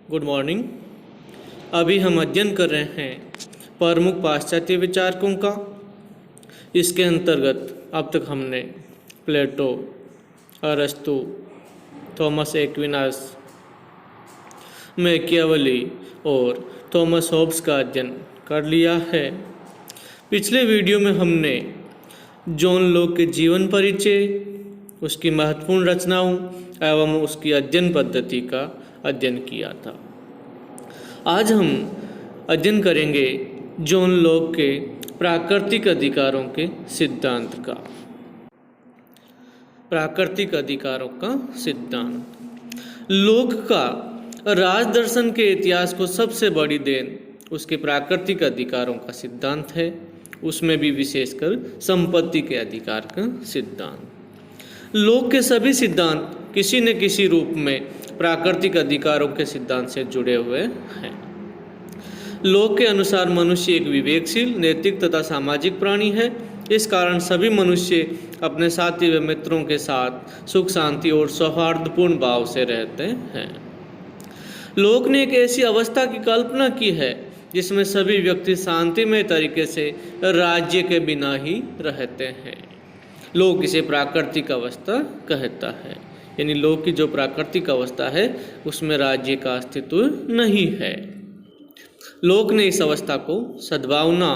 Good morning. अभी हम अध्ययन कर रहे हैं प्रमुख पाश्चात्य विचारकों का। इसके अंतर्गत अब तक हमने प्लेटो, अरस्तु, थॉमस एक्विनास, मैकियावेली और थॉमस होब्स का अध्ययन कर लिया है। पिछले वीडियो में हमने जॉन लॉक के जीवन परिचय, उसकी महत्वपूर्ण रचनाओं एवं उसकी अध्ययन पद्धति का अध्ययन किया था। आज हम अध्ययन करेंगे जॉन लॉक के प्राकृतिक अधिकारों के सिद्धांत का। प्राकृतिक अधिकारों का सिद्धांत। लॉक का राजदर्शन के इतिहास को सबसे बड़ी देन उसके प्राकृतिक अधिकारों का सिद्धांत है, उसमें भी विशेषकर संपत्ति के अधिकार का सिद्धांत। लॉक के सभी सिद्धांत किसी न किसी रूप में प्राकृतिक अधिकारों के सिद्धांत से जुड़े हुए हैं। लॉक के अनुसार मनुष्य एक विवेकशील, नैतिक तथा सामाजिक प्राणी है। इस कारण सभी मनुष्य अपने साथी व मित्रों के साथ सुख, शांति और सौहार्दपूर्ण भाव से रहते हैं। लॉक ने एक ऐसी अवस्था की कल्पना की है जिसमें सभी व्यक्ति शांतिमय तरीके से राज्य के बिना ही रहते हैं। लॉक इसे प्राकृतिक अवस्था कहता है, यानी लॉक की जो प्राकृतिक अवस्था है उसमें राज्य का अस्तित्व नहीं है। लॉक ने इस अवस्था को सद्भावना,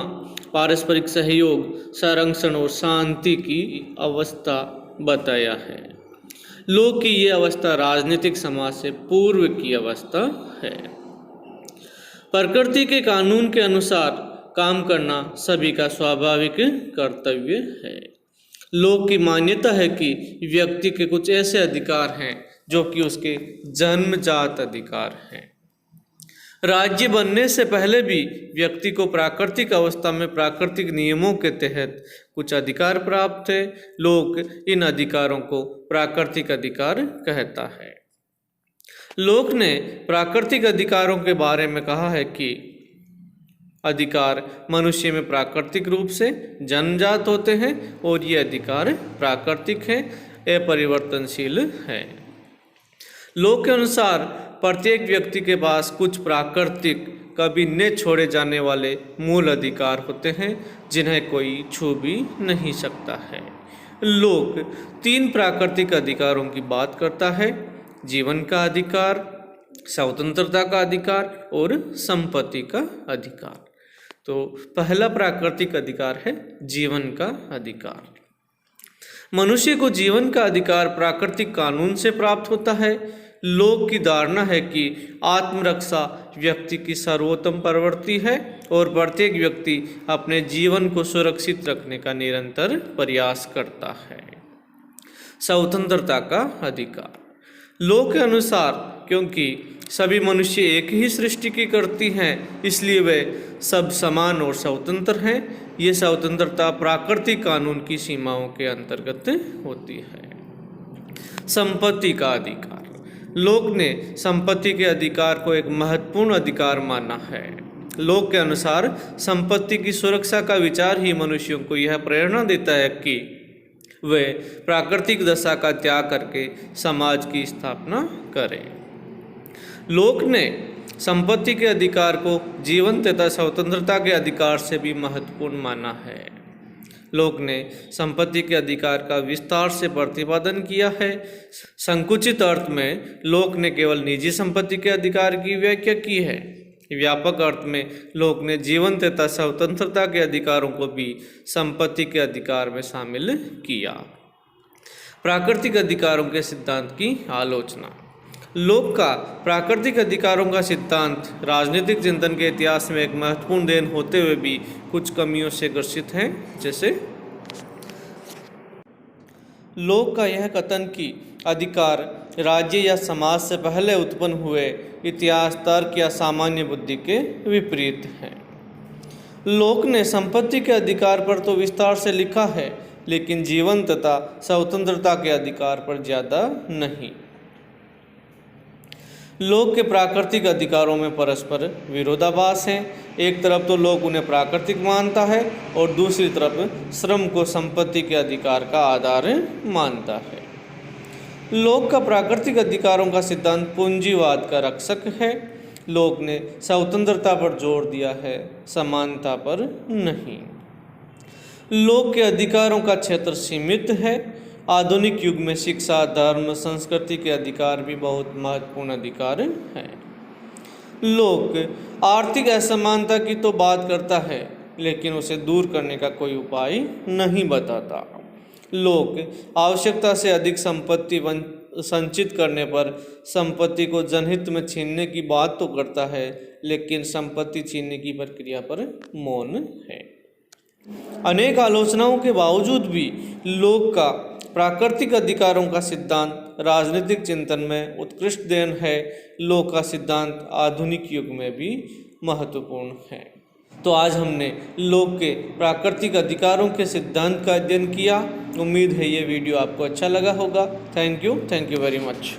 पारस्परिक सहयोग, संरक्षण और शांति की अवस्था बताया है। लॉक की ये अवस्था राजनीतिक समाज से पूर्व की अवस्था है। प्रकृति के कानून के अनुसार काम करना सभी का स्वाभाविक कर्तव्य है। लॉक की मान्यता है कि व्यक्ति के कुछ ऐसे अधिकार हैं जो कि उसके जन्मजात अधिकार हैं। राज्य बनने से पहले भी व्यक्ति को प्राकृतिक अवस्था में प्राकृतिक नियमों के तहत कुछ अधिकार प्राप्त थे। लॉक इन अधिकारों को प्राकृतिक अधिकार कहता है। लॉक ने प्राकृतिक अधिकारों के बारे में कहा है कि अधिकार मनुष्य में प्राकृतिक रूप से जन्मजात होते हैं और ये अधिकार प्राकृतिक हैं, अपरिवर्तनशील हैं। लॉक के अनुसार प्रत्येक व्यक्ति के पास कुछ प्राकृतिक, कभी न छोड़े जाने वाले मूल अधिकार होते हैं जिन्हें कोई छू भी नहीं सकता है। लॉक 3 प्राकृतिक अधिकारों की बात करता है: जीवन का अधिकार, स्वतंत्रता का अधिकार और संपत्ति का अधिकार। तो पहला प्राकृतिक अधिकार है जीवन का अधिकार। मनुष्य को जीवन का अधिकार प्राकृतिक कानून से प्राप्त होता है। लॉक की धारणा है कि आत्मरक्षा व्यक्ति की सर्वोत्तम प्रवृत्ति है और प्रत्येक व्यक्ति अपने जीवन को सुरक्षित रखने का निरंतर प्रयास करता है। स्वतंत्रता का अधिकार। लॉक के अनुसार क्योंकि सभी मनुष्य एक ही सृष्टि की करती हैं, इसलिए वे सब समान और स्वतंत्र हैं। ये स्वतंत्रता प्राकृतिक कानून की सीमाओं के अंतर्गत होती है। संपत्ति का अधिकार। लॉक ने संपत्ति के अधिकार को एक महत्वपूर्ण अधिकार माना है। लॉक के अनुसार संपत्ति की सुरक्षा का विचार ही मनुष्यों को यह प्रेरणा देता है कि वे प्राकृतिक दशा का त्याग करके समाज की स्थापना करें। लॉक ने संपत्ति के अधिकार को जीवन तथा स्वतंत्रता के अधिकार से भी महत्वपूर्ण माना है। लॉक ने संपत्ति के अधिकार का विस्तार से प्रतिपादन किया है। संकुचित अर्थ में लॉक ने केवल निजी संपत्ति के अधिकार की व्याख्या की है। व्यापक अर्थ में लॉक ने जीवन तथा स्वतंत्रता के अधिकारों को भी संपत्ति के अधिकार में शामिल किया। प्राकृतिक अधिकारों के सिद्धांत की आलोचना। लॉक का प्राकृतिक अधिकारों का सिद्धांत राजनीतिक चिंतन के इतिहास में एक महत्वपूर्ण देन होते हुए भी कुछ कमियों से ग्रसित है। जैसे लॉक का यह कथन कि अधिकार राज्य या समाज से पहले उत्पन्न हुए इतिहास, तर्क या सामान्य बुद्धि के विपरीत है। लॉक ने संपत्ति के अधिकार पर तो विस्तार से लिखा है, लेकिन जीवन तथा स्वतंत्रता के अधिकार पर ज़्यादा नहीं। लॉक के प्राकृतिक अधिकारों में परस्पर विरोधाभास है। एक तरफ तो लॉक उन्हें प्राकृतिक मानता है और दूसरी तरफ श्रम को संपत्ति के अधिकार का आधार मानता है। लॉक का प्राकृतिक अधिकारों का सिद्धांत पूंजीवाद का रक्षक है। लोक ने स्वतंत्रता पर जोर दिया है, समानता पर नहीं। लोक के अधिकारों का क्षेत्र सीमित है। आधुनिक युग में शिक्षा, धर्म, संस्कृति के अधिकार भी बहुत महत्वपूर्ण अधिकार हैं। लोक आर्थिक असमानता की तो बात करता है, लेकिन उसे दूर करने का कोई उपाय नहीं बताता। लोक आवश्यकता से अधिक संपत्ति संचित करने पर संपत्ति को जनहित में छीनने की बात तो करता है, लेकिन संपत्ति छीनने की प्रक्रिया पर मौन है। अनेक आलोचनाओं के बावजूद भी लोक का प्राकृतिक अधिकारों का सिद्धांत राजनीतिक चिंतन में उत्कृष्ट देन है। लोक का सिद्धांत आधुनिक युग में भी महत्वपूर्ण है। तो आज हमने लोक के प्राकृतिक अधिकारों के सिद्धांत का अध्ययन किया। उम्मीद है ये वीडियो आपको अच्छा लगा होगा। Thank you very much.